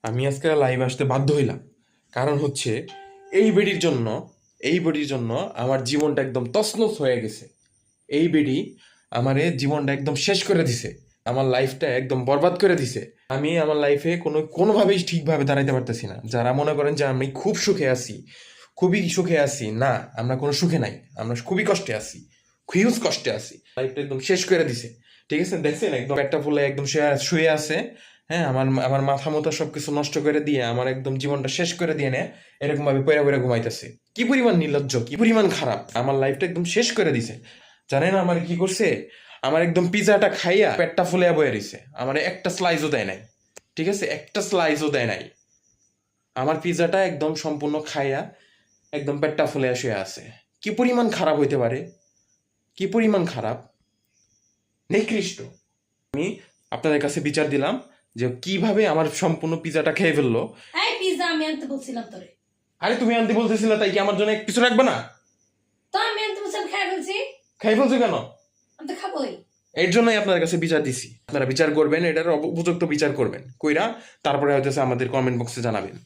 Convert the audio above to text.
আমি আজকে লাইভ আসতে বাধ্য হইলাম, কারণ হচ্ছে এই বেডির জন্য এই বেডির জন্য আমার জীবনটা একদম তছনছ হয়ে গেছে। এই বেডি আমার জীবনটা একদম শেষ করে দিছে, আমার লাইফটা একদম বরবাদ করে দিছে। আমি আমার লাইফে কোনোভাবেই ঠিকভাবে দাঁড়াইতে পারতেছি না। যারা মনে করেন যে আমি খুব সুখে আছি, খুবই সুখে আছি, না, আমরা কোনো সুখে নাই, আমরা খুবই কষ্টে আছি, হিউজ কষ্টে আছি। লাইফটা একদম শেষ করে দিছে। ঠিক আছে, দেখছেন একদম একটা ফুলে একদম শুয়ে আছে। হ্যাঁ, আমার আমার মাথা মতো সবকিছু নষ্ট করে দিয়ে আমার একদম জীবনটা শেষ করে দিয়ে নেয়, এরকম ভাবে পয়রা পয়রা ঘুমাইতেছে। কি পরিমাণ নির্লজ্জ, কি পরিমাণ খারাপ, আমার লাইফটা একদম শেষ করে দিছে। জানেন আমার কি করছে? আমার একদম পিজাটা খাইয়া পেটটা ফুলে বয়ে রইছে, আমার একটা স্লাইসও দেয় নাই। ঠিক আছে, একটা স্লাইসও দেয় নাই। আমার পিজাটা একদম সম্পূর্ণ খাইয়া একদম পেটটা ফুলে শুয়ে আছে। কি পরিমাণ খারাপ হইতে পারে, কি পরিমাণ খারাপ, নিকৃষ্ট। আমি আপনাদের কাছে বিচার দিলাম যে কিভাবে আমার সম্পূর্ণ পিজাটা খেয়ে ফেললো। এই পিজা আমি আনতে বলছিলাম তোরে। আরে তুমি আনতে বলতেছিলে, তাই কি আমার জন্য কিছু রাখবে না? তো আমি আনতে বলছিলাম, খাই ফেলছি। খাই ফেলছো কেন? আমি তো খাবোই। এর জন্যই আপনাদের কাছে বিচার দিছি। আপনারা বিচার করবেন, এটার উপযুক্ত বিচার করবেন, কইরা তারপরে হয়তো আমাদের কমেন্ট বক্সে জানাবেন।